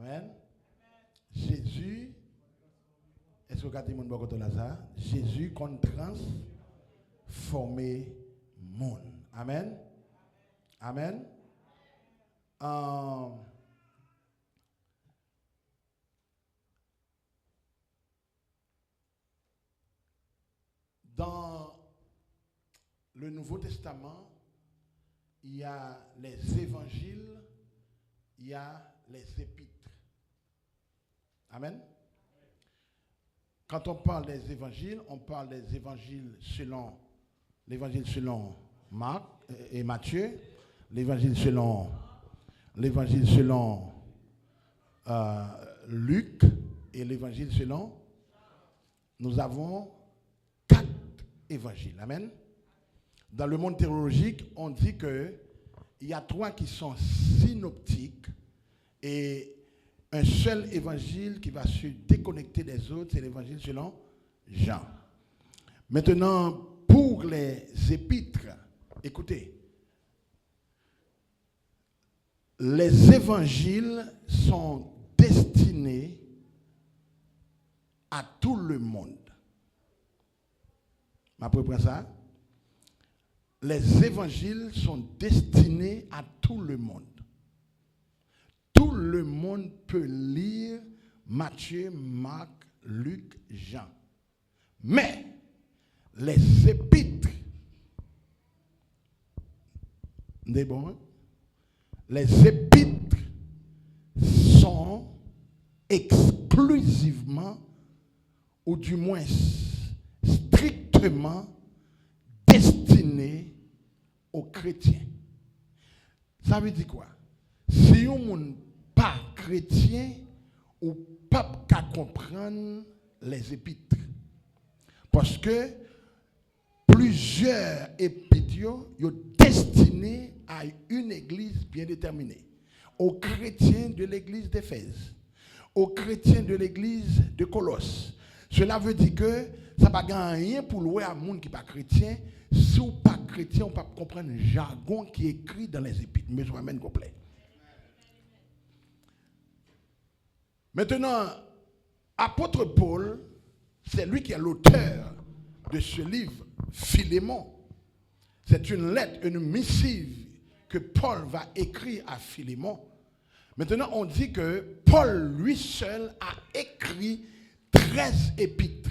Amen. Jésus, est-ce que vous avez dit mon bon là ça? Jésus qu'on transformer monde. Amen. Amen. Dans le Nouveau Testament, il y a les évangiles, il y a les épîtres. Amen. Quand on parle des évangiles, on parle des évangiles selon l'évangile selon Marc et Matthieu, l'évangile selon Luc et l'évangile selon. Nous avons 4 évangiles. Amen. Dans le monde théologique, on dit qu'il y a 3 qui sont synoptiques et un seul évangile qui va se déconnecter des autres, c'est l'évangile selon Jean. Maintenant, pour les épîtres, écoutez, les évangiles sont destinés à tout le monde. Je reprends ça. Les évangiles sont destinés à tout le monde. Tout le monde peut lire Matthieu, Marc, Luc, Jean. Mais les épîtres, c'est bon, hein? Les épîtres sont exclusivement, ou du moins strictement, destinés aux chrétiens. Ça veut dire quoi? Si on n'est pas chrétien, ou pas qu'à comprendre les épîtres. Parce que plusieurs épîtres sont destinés à une église bien déterminée. Aux chrétiens de l'église d'Éphèse, aux chrétiens de l'église de Colosse. Cela veut dire que ça ne va pas rien pour louer à un monde qui n'est pas chrétien. Si vous n'êtes pas chrétien, on ne peut pas comprendre le jargon qui est écrit dans les épîtres. Mais je vous amène complet. Maintenant, apôtre Paul, c'est lui qui est l'auteur de ce livre, Philémon. C'est une lettre, une missive que Paul va écrire à Philémon. Maintenant, on dit que Paul, lui seul, a écrit 13 épîtres.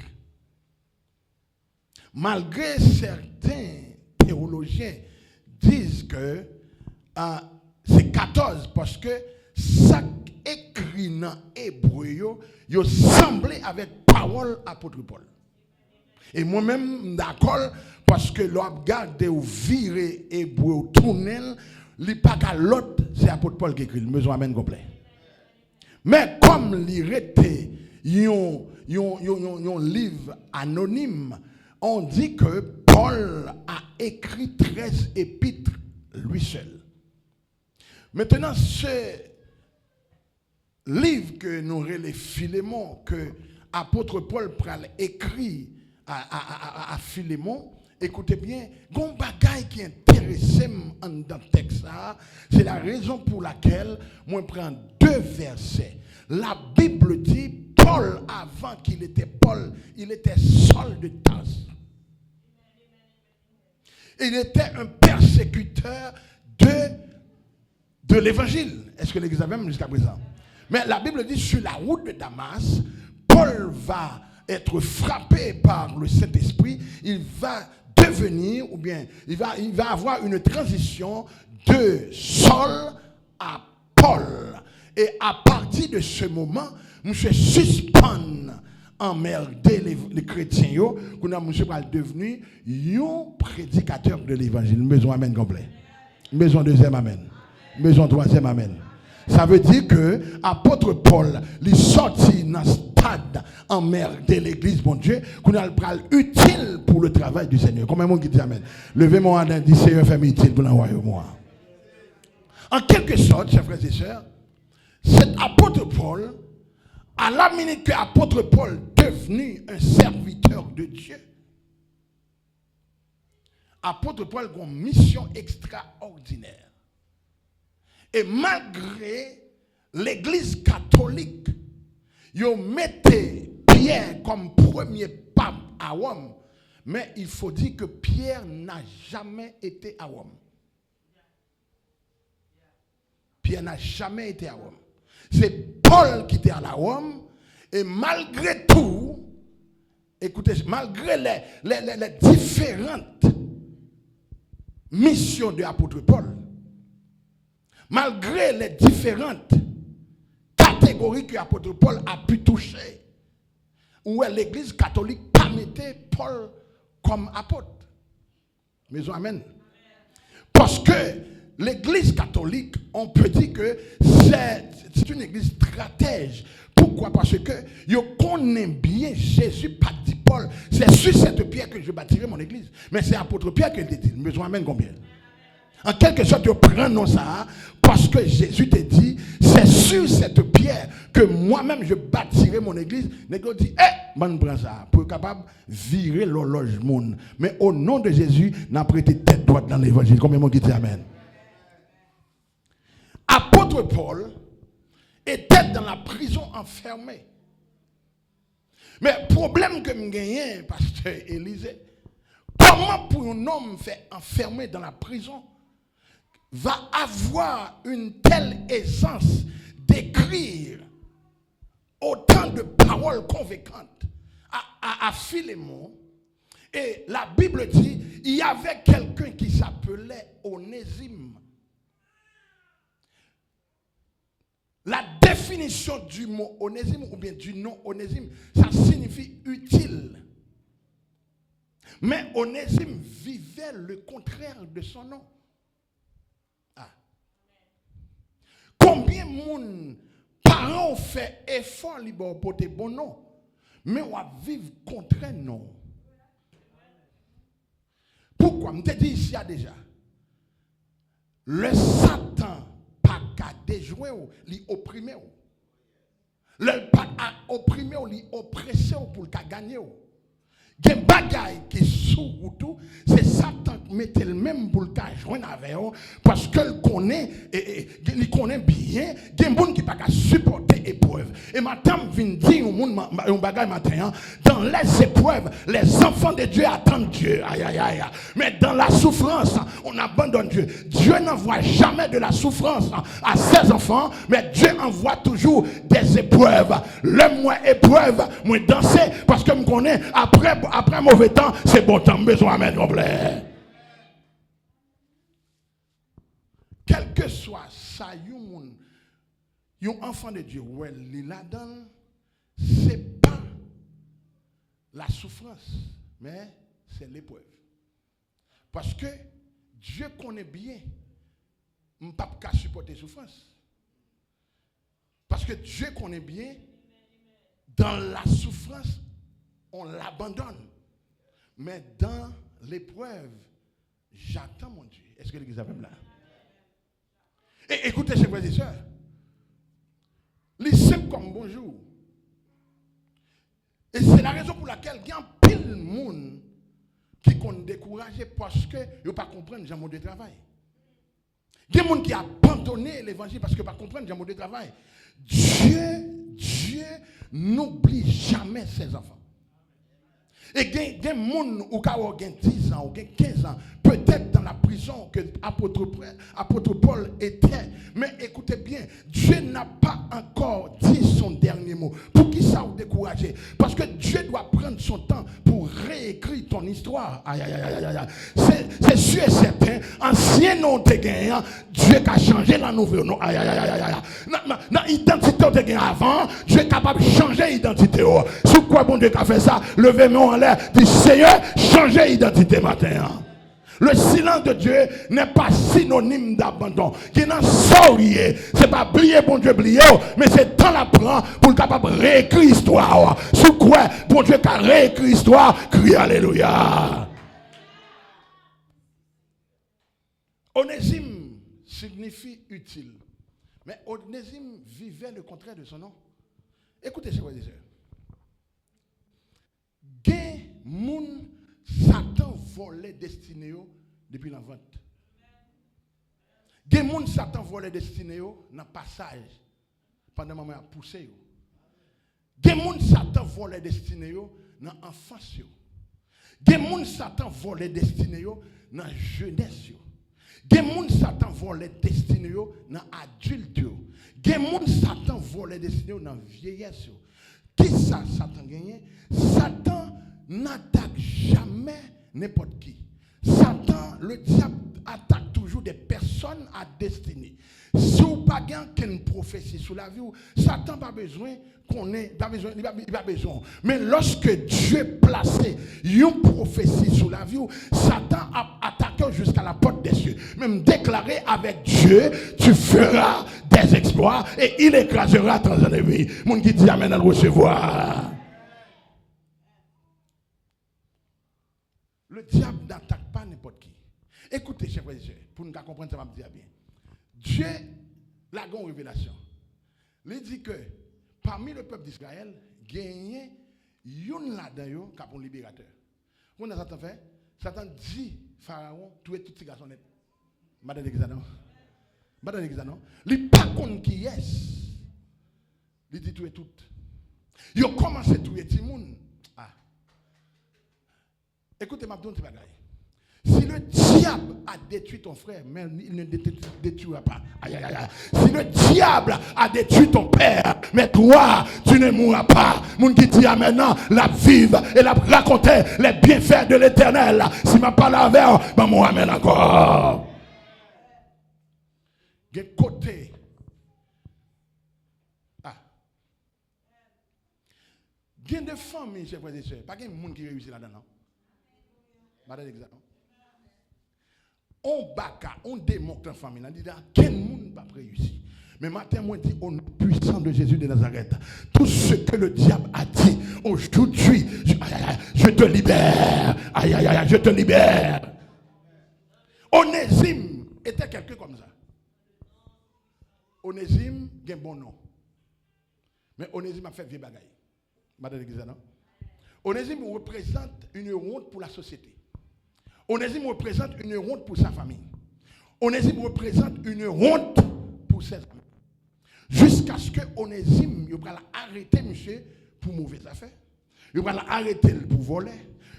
Malgré certains théologiens disent que c'est 14 parce que chaque écrit dans hébreu, il semblait avec parole apôtre Paul. Et moi-même, d'accord, parce que l'on regarde ou virer hébreu tunnel, il pas qu'à l'autre, c'est apôtre Paul qui écrit, le besoin amène complet. Mais comme il était un livre anonyme, on dit que Paul a écrit 13 épîtres lui seul. Maintenant, ce livre que nous relèvons Philémon, que apôtre Paul pral écrit à Philémon, écoutez bien, gon bagaille qui intéresse dans le texte, c'est la raison pour laquelle moi prends 2 versets. La Bible dit, Paul, avant qu'il était Paul, il était Saul de Tarse. Il était un persécuteur de l'évangile. Est-ce que l'église a même jusqu'à présent? Mais la Bible dit, sur la route de Damas, Paul va être frappé par le Saint-Esprit. Il va devenir, ou bien il va avoir une transition de Saul à Paul. Et à partir de ce moment, monsieur suspend emmerder les chrétiens, qu'on a monsieur devenu un prédicateur de l'évangile. Maison amen complet. Maison deuxième amen. Maison troisième amen. Ça veut dire que apôtre Paul, il sorti dans stade emmerder l'église, bon Dieu, qu'on a le bras utile pour le travail du Seigneur. Comment on dit amen? Levez-moi en dit Seigneur, fais-moi utile pour l'envoyer moi. En quelque sorte, chers frères et sœurs, cet apôtre Paul, à la minute que l'apôtre Paul est devenu un serviteur de Dieu, apôtre Paul a une mission extraordinaire. Et malgré l'église catholique, ils mettaient Pierre comme premier pape à Rome, mais il faut dire que Pierre n'a jamais été à Rome. Pierre n'a jamais été à Rome. C'est Paul qui était à la Rome, et malgré tout, écoutez, malgré les différentes missions de l'apôtre Paul, malgré les différentes catégories que l'apôtre Paul a pu toucher, où l'église catholique permettait Paul comme apôtre. Mais amen. Parce que l'église catholique, on peut dire que c'est une église stratège. Pourquoi? Parce que je connais bien Jésus, pas dit Paul. C'est sur cette pierre que je bâtirai mon église. Mais c'est l'apôtre Pierre qui te dit. Mais amen combien? En quelque sorte, tu prends ça parce que Jésus te dit, c'est sur cette pierre que moi-même je bâtirai mon église. L'église dit, man prend ça pour être capable de virer l'horloge monde. Mais au nom de Jésus, n'a prêté tête droite dans l'évangile. Combien de monde dit amen? Apôtre Paul était dans la prison enfermé. Mais le problème que je gagne, pasteur Élisée, comment pour un homme fait enfermer dans la prison va avoir une telle essence d'écrire autant de paroles convaincantes à Philémon. Et la Bible dit, il y avait quelqu'un qui s'appelait Onésime. La définition du mot Onésime ou bien du nom Onésime, ça signifie utile. Mais Onésime vivait le contraire de son nom. Combien de monde, parents ont fait effort pour te bon nom, mais on va vivre contre un nom. Pourquoi? Je te dis ici déjà. Le Satan pas qu'à déjouer ou li opprimer ou. Le pas à opprimer ou li oppresser ou pour qu'à gagner ou. Gen bagay qui sous tout, c'est Satan qui met le même pour le joindre avec eux parce qu'il connaît il connaît bien, gen moun qui pas qu'à supporter épreuve. Et madame vient dire un bagay matin, dans les épreuves, les enfants de Dieu attendent Dieu. Aïe aïe aïe. Mais dans la souffrance, on abandonne Dieu. Dieu n'envoie jamais de la souffrance à ses enfants, mais Dieu envoie toujours des épreuves. Le moi épreuve, moi danser parce que me connais après mauvais temps, c'est bon temps, besoin de complet. Quel que soit ça, un enfant de Dieu, il la donne, c'est pas la souffrance, mais c'est l'épreuve. Parce que Dieu connaît bien, je ne peux pas supporter la souffrance. Parce que Dieu connaît bien, dans la souffrance, on l'abandonne. Mais dans l'épreuve, j'attends mon Dieu. Est-ce que l'église a même là? Et écoutez, chers frères et sœurs, les simple comme bonjour. Et c'est la raison pour laquelle il y a un pile de monde qui sont découragés parce que ils ne pas comprendre le mode de travail. Il y a des gens qui ont abandonné l'évangile parce qu'ils ne comprennent pas le mode de travail. Dieu n'oublie jamais ses enfants. Et il y a des gens qui ont 10 ans ou 15 ans, peut-être dans la prison que l'apôtre Paul était. Mais écoutez bien, Dieu n'a pas encore dit son dernier mot. Pour qui ça vous décourager? Parce que Dieu doit prendre son temps pour réécrire ton histoire. Aïe, aïe, aïe, aïe, aïe. C'est sûr et certain, ancien nom de gagnant, Dieu a changé la nouvelle nom. Aïe, aïe, aïe, aïe, aïe. Dans l'identité de gagnant avant, Dieu est capable de changer l'identité. Sur quoi bon Dieu a fait ça? Levez-moi en l'air, dit Seigneur, changez l'identité matin. Le silence de Dieu n'est pas synonyme d'abandon. Qui n'a saurié. C'est pas oublier bon Dieu oublier, mais c'est temps la prend pour le capable de réécrire l'histoire. Sous quoi bon Dieu qui a réécrit l'histoire, crie alléluia. Onésime signifie utile. Mais Onésime vivait le contraire de son nom. Écoutez ce que je dis. Gen moun Satan volait destiné depuis la vente. Gen moun Satan volait destiné dans le passage pendant que maman a poussé. Des gens Satan vole les destinées dans l'enfance. Des gens Satan vole les destinées dans la jeunesse. Des gens Satan vole les destinées dans l'adulte. Des gens Satan vole les destinées dans la vieillesse. Qui ça Satan gagne? Satan n'attaque jamais n'importe qui. Satan, le diable attaque toujours des personnes à destinée. Si vous n'avez pas qu'une prophétie sur la vie, Satan n'a pas besoin qu'on ait, il n'a pas besoin. Mais lorsque Dieu placé une prophétie sur la vie, Satan a attaqué jusqu'à la porte des cieux. Même déclaré avec Dieu, tu feras des exploits et il écrasera ton ennemi. Mon qui dit amen à le recevoir. Le diable n'attaque pas n'importe qui. Écoutez, chers frères et sœurs, pour nous comprendre, ça va me dire bien. Dieu, la grande révélation, il dit que parmi le peuple d'Israël, il y a une là-dedans qui est un libérateur. Vous avez Satan fait? Satan dit Pharaon, tu es tous ces garçons nets. Madame l'examen. Madame l'examen. Il n'est pas contre qui est. Il dit tu es tout. Il a commencé à tuer tout le monde. Écoutez, ma donne, si le diable a détruit ton frère, mais il ne détruira pas. Aïe, aïe, aïe. Si le diable a détruit ton père, mais toi, tu ne mourras pas. Mon qui dit maintenant, la vive et la raconter les bienfaits de l'éternel. Si ma parole avec, ben moi amène encore. De côté. Il y a des familles, chers frères et sœurs, pas de monde qui réussit là-dedans. Madame l'examen. On baka, on démontre en famille. On dit, quel monde va réussir. Mais matin, moi, je dis, au nom puissant de Jésus de Nazareth, tout ce que le diable a dit, aujourd'hui, je te libère. Aïe, aïe, aïe, je te libère. Onésime était quelqu'un comme ça. Onésime, il a un bon nom. Mais Onésime a fait vieux bagaille. Madame l'examen. Onésime représente une honte pour la société. Onésime représente une honte pour sa famille. Onésime représente une honte pour ses amis. Jusqu'à ce que Onésime, il va l'arrêter, monsieur, pour mauvaises affaires. Il va l'arrêter pour voler.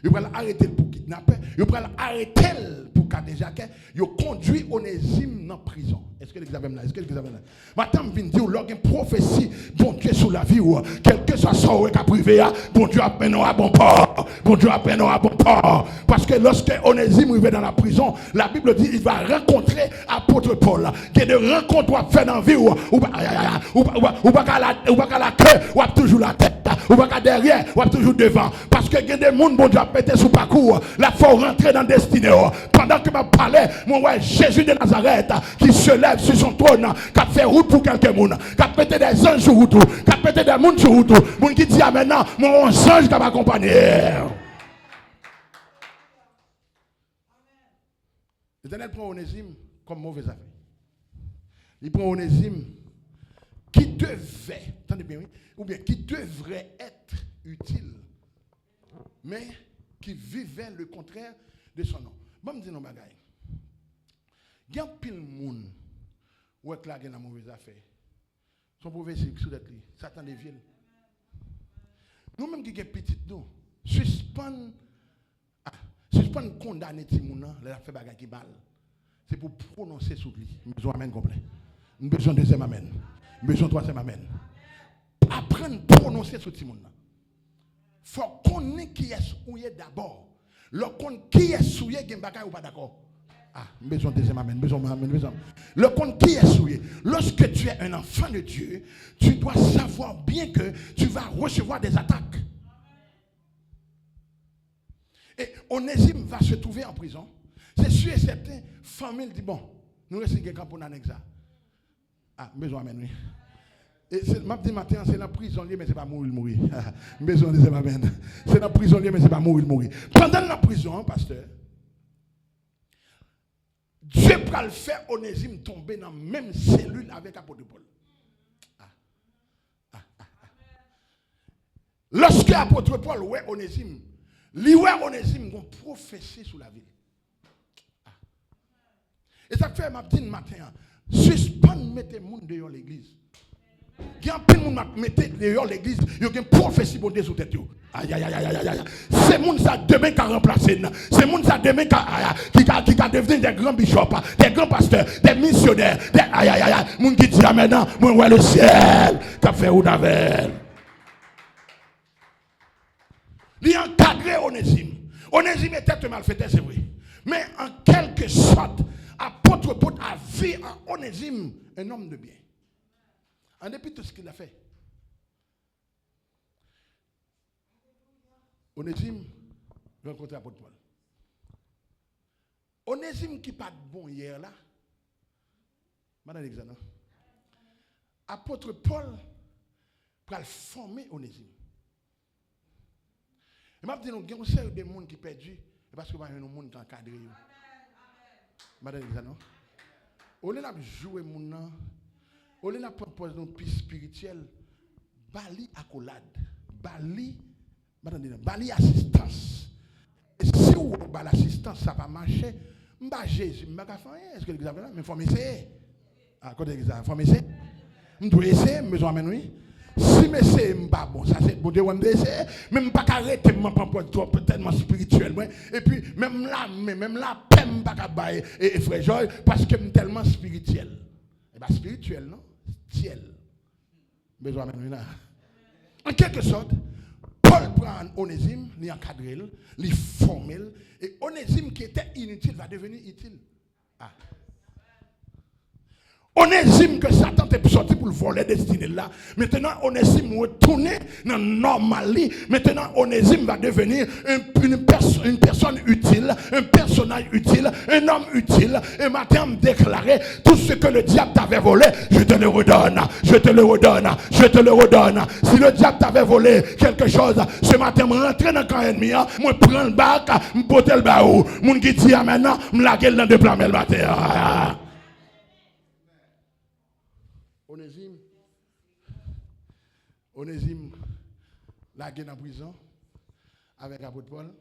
Il va l'arrêter pour kidnapper. Il va l'arrêter pour cader jaquet. Il conduit Onésime dans la prison. Est-ce que l'examen là? Est-ce que l'examen là? Maintenant, je viens dire, il y a une prophétie, bon Dieu, sur la vie, quel que soit son cas privé, bon Dieu appelle à bon port. Bon Dieu appelle à bon port. Parce que lorsque Onésime arrive dans la prison, la Bible dit qu'il va rencontrer l'apôtre Paul. Il y a des rencontres à faire dans la vie, ou pas qu'à la queue, ou toujours la tête. Ou pas derrière, ou toujours devant. Parce que il y a des gens, bon Dieu, pété sous parcours. Là, il faut rentrer dans le destinée. Pendant que je parlais, mon ouais, Jésus de Nazareth, qui se lève sur son trône, qui a fait route pour quelques monde, qui a pété des anges sur route, qui a pété des gens sur route. Mon qui dit maintenant, mon ange qui m'accompagner. L'Éternel prend Onésime comme mauvais affaire. Il prend Onésime qui devait, attendez bien, oui, ou bien qui devrait être utile, mais qui vivait le contraire de son nom. Bon, me dis non bagaille. Il y a pile monde où est là qui a une mauvaise affaire. Son prophétie sous la clé, Satan des villes. Nous-mêmes qui sommes petits, nous, suspend condamner les gens, les affaires bagaille qui mal. C'est pour prononcer sous lui. Besoin amen complet. Besoin deuxième amen. Besoin troisième amen. Apprendre à prononcer sur tout le monde. Il faut connaître qui est souillé d'abord. Le compte qui est souillé, il n'y a ou pas d'accord. Besoin de deuxième amen. Besoin. Le compte qui est souillé. Lorsque tu es un enfant de Dieu, tu dois savoir bien que tu vas recevoir des attaques. Et Onésime va se trouver en prison. C'est sûr et certain, famille dit bon, nous restons quelqu'un pour l'annexe. Besoin amen, oui. Et c'est matin, c'est dans la prison, mais ce n'est pas mourir. Besoin de deuxième amen. C'est dans la prison, mais ce n'est pas mourir. Pendant la prison, pasteur, Dieu va le faire Onésime tomber dans la même cellule avec l'apôtre Paul. Lorsque l'apôtre Paul ouais Onésime, lui ouais Onésime vont prophétie sur la ville. Et ça fait ma petite matin, suspendre mettre les gens dehors l'église. Il y a un peu de monde qui mettait dehors l'église, il y a une prophétie pour des sous tête. Aïe, aïe, aïe, aïe, aïe. C'est monde ça demain qui a remplacé. C'est monde ça demain qui a devenu des grands bishops, des grands pasteurs, des missionnaires. Aïe, aïe, aïe. Monde qui dit maintenant, moi, ouais, le ciel, qui a fait ou d'avec. Il a encadré Onésime. Onésime était malfaiteur, c'est vrai. Mais en quelque sorte, apôtre Paul a vu en Onésime un homme de bien. En dépit de tout ce qu'il a fait. Onésime, rencontré apôtre Paul. Onésime qui pas de bon hier là. Madame Alexandre. Apôtre Paul pour former Onésime. Et m'a dit nous avons série de monde qui perdu parce que pas un monde qui encadré. Madame Alexandre. On a joué mon on a proposé une piste spirituelle bali accolade, bali assistance. Et si vous avez l'assistance, ça va marcher. M'ba Jésus, m'ba faire rien. Est-ce que vous avez là? Mais faut m'essayer. À côté de ça, faut m'essayer. M'dois essayer, besoin de oui. Si m'essayer m'ba bon, ça c'est bon Dieu on essayer, même pas arrêter m'en prendre trop tellement spirituel et puis même là peine pas bailler et frère Joy parce que tellement spirituel. Et bah spirituel non, ciel. Besoin de oui là. En quelque sorte, Paul prend Onésime, il encadre, il forme, et Onésime qui était inutile va devenir utile. Ah. Onésime que Satan est sorti pour le voler destiné là. Maintenant, Onésime retourne dans le normal. Maintenant, Onésime va devenir une personne utile, un personnage utile, un homme utile. Et maintenant, me déclarer tout ce que le diable t'avait volé, je te le redonne, je te le redonne, je te le redonne. Si le diable t'avait volé quelque chose, ce matin, je rentre dans le camp ennemi, je prends le bac, je porte le baou. Mon qui dit maintenant, je lague dans deux plans le matin. Onésime, la guerre en prison avec l'apôtre Paul.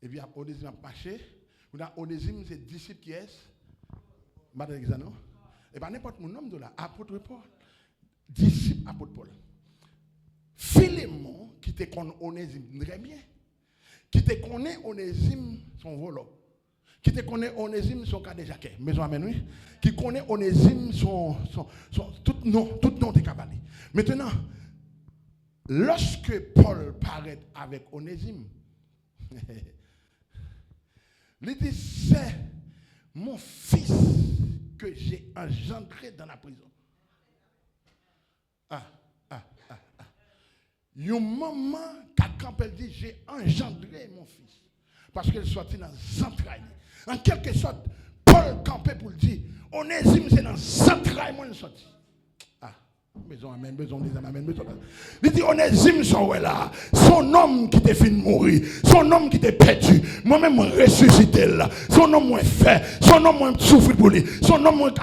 Et puis Onésime a marché. Onésime, c'est disciple qui est Madame Exano. Et bien n'importe mon nom de là, apôtre Paul. Disciple apôtre Paul. Philémon, qui te connaît Onésime très bien, qui te connaît Onésime son volant. Qui te connaît Onésime son cas de jaquet, maison amen oui. Qui connaît Onésime son tout nom de cabalé. Maintenant, lorsque Paul paraît avec Onésime, il dit c'est mon fils que j'ai engendré dans la prison. Une maman qui dit j'ai engendré mon fils parce qu'elle sortit dans les entrailles. En quelque sorte, Paul campait pour le dire, Onésime c'est dans les entrailles moi sorti. Maison amen, besoin des amen, besoin. Il dit Onésime son là, son homme qui t'est fini de mourir, son homme qui t'est perdu, moi-même ressuscité là, son homme moi fait, son homme moi souffrir pour lui, son homme moi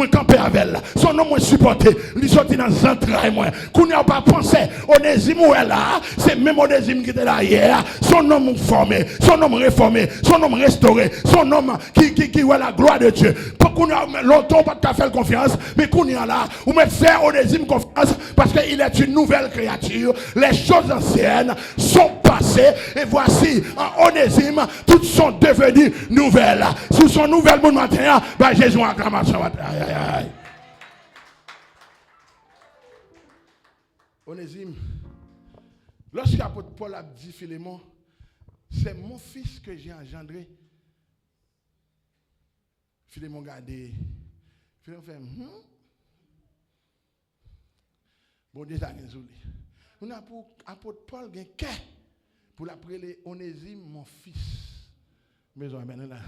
camper avec elle, son homme moi supporter, lui sorti dans les entrailles moi. Qu'on n'a pas pensé, Onésime là, c'est même Onésime qui était là hier, son homme formé, son homme réformé, son homme restauré, son homme qui voit la gloire de Dieu. Pour qu'on a longtemps pas de faire confiance, mais qu'on y a là, ou me faire Onésime confiance parce qu'il est une nouvelle créature. Les choses anciennes sont passées et voici en Onésime toutes sont devenues nouvelles. Sous son nouvel monde matin, Jésus en acclamation. Onésime, lorsque l'apôtre Paul a dit Philémon, c'est mon fils que j'ai engendré. Philémon regardé. Philémon fait bon Dieu, ça a résolu. On a pour apôtre Paul un cœur pour l'appeler Onésime, mon fils. Maison amen là.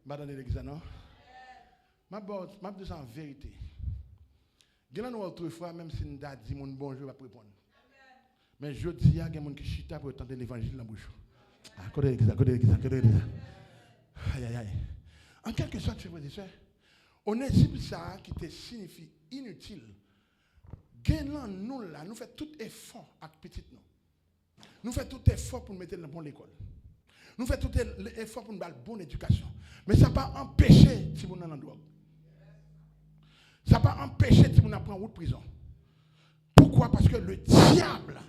Madame l'examen. Ma dis ça en vérité. Gena nous autrefois même si nous a dit mon bonjour va répondre. Mais je dis il y a des gens qui chita pour entendre l'évangile dans la bouche. Côté l'examen. Aïe aïe aïe. En quelque sorte, frères et sœurs, Onésime ça qui te signifie inutile. Nous là, nous faisons tout effort avec petit nous. Nous faisons tout effort pour nous mettre dans la bonne école. Nous faisons tout effort pour nous donner une bonne éducation. Mais ça n'a pas empêché si vous n'en drogue. Ça va empêcher de nous prendre route prison. Pourquoi? Parce que le diable,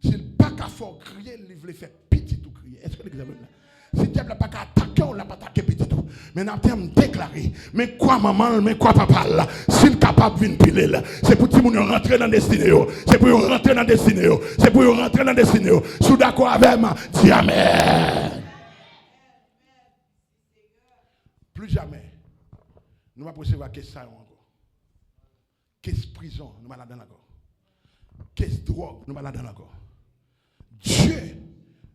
s'il n'a pas qu'à faire crier, il veut faire petit tout crier. Est-ce que l'examen là? Si le diable n'a pas qu'à attaquer, on n'a pas attaqué petit tout. Mais dans le terme déclaré, mais quoi maman, mais quoi papa là, s'il est capable de venir piler là, c'est pour que nous rentrer dans le destinée. C'est pour rentrer dans le destinée. C'est pour rentrer dans le destinée. Si vous êtes d'accord avec moi, dis Amen. Plus jamais, nous allons recevoir qu'est-ce ça encore. Qu'est-ce prison, nous allons là-dedans encore. Qu'est-ce drogue, nous allons là-dedans encore. Dieu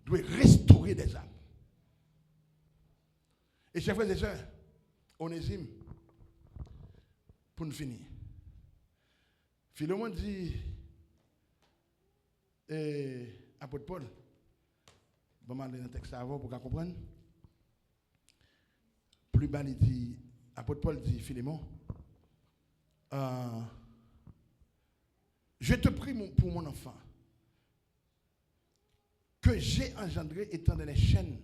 doit restaurer des âmes. Et chers frères et sœurs, Onésime, pour nous finir. Philémon dit, apôtre Paul, bon, je vais aller dans le texte avant pour qu'on comprenne. Plus bas, il dit, apôtre Paul dit, Philémon, je te prie pour mon enfant, que j'ai engendré étant dans les chaînes,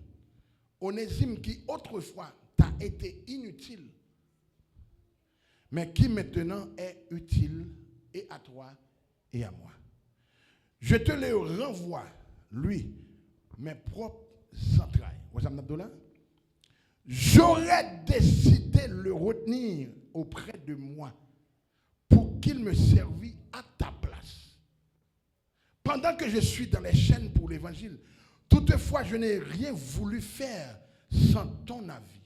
Onésime qui autrefois t'a été inutile, mais qui maintenant est utile et à toi et à moi. Je te le renvoie, lui, mes propres entrailles. Vous avez Abdullah? J'aurais décidé de le retenir auprès de moi pour qu'il me servît à ta place. Pendant que je suis dans les chaînes pour l'évangile, toutefois, je n'ai rien voulu faire sans ton avis.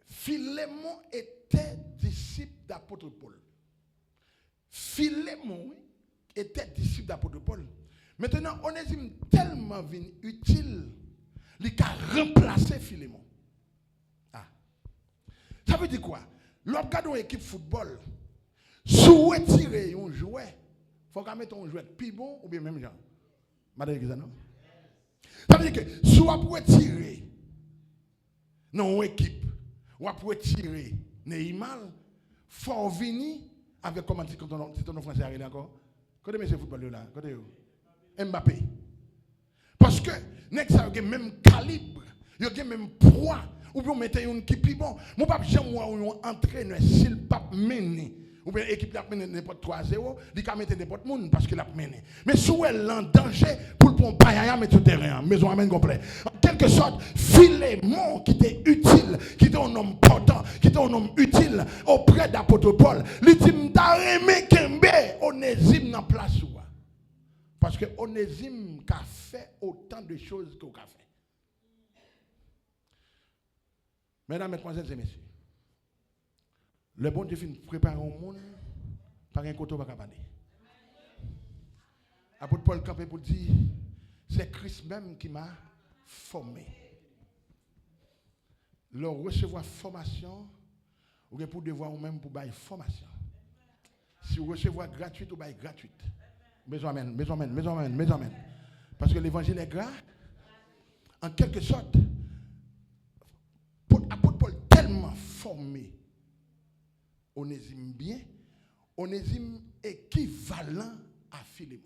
Philémon était disciple d'apôtre Paul. Philémon était disciple d'apôtre Paul. Maintenant, Onésime tellement venu utile, il a remplacé Philémon. Ah. Ça veut dire quoi? Lorsqu'on regarde une équipe de football, si vous retirez un joueur, il faut qu'on mette un joueur plus bon ou bien même genre. Madame Gizano? Ça veut dire que si on peut tirer dans une équipe, on peut tirer Neymar, il faut venir avec comment dit quand on français arrive encore. Quand on met ce football là, Mbappé. Parce que next ça a le même calibre, il a le même poids, ou bien on mettre une équipe plus bon. Mon papa j'aime moi un entraîneur s'il pas mené. Ou bien l'équipe a mené n'importe 3-0, il a mettre n'importe monde parce qu'il a mené. Mais si elle est en danger pour le prendre pas mettre sur le terrain, maison amène complet. En quelque sorte, Philémon qui était utile, qui était un homme portant, qui était un homme utile auprès d'apôtre Paul, il dit m'taremé kembe Onésime dans place ou. Parce que Onésime a fait autant de choses qu'il a fait. Mesdames, mesdemoiselles et messieurs, le bon Dieu prépare un monde par un côté pas capable. Apôtre Paul campé pour dire, c'est Christ même qui m'a formé. Leur recevoir formation, ou pour devoir ou même pour bailler formation. Si vous recevez gratuite ou bailler gratuite. Maison amen. Parce que l'évangile est gras. En quelque sorte, apôtre Paul tellement formé. Onésime bien, Onésime équivalent à Philémon.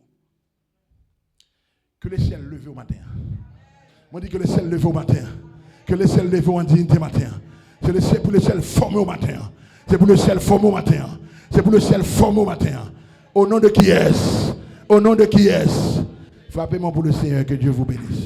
Que le ciel leve au matin. Moi dis que le ciel leve au matin. Que le ciel leve en dignité matin. C'est le ciel pour le ciel formé au matin. C'est pour le ciel formé au matin. C'est pour le ciel formé au matin. Au nom de qui est-ce? Au nom de qui est-ce? Frappez-moi pour le Seigneur, que Dieu vous bénisse.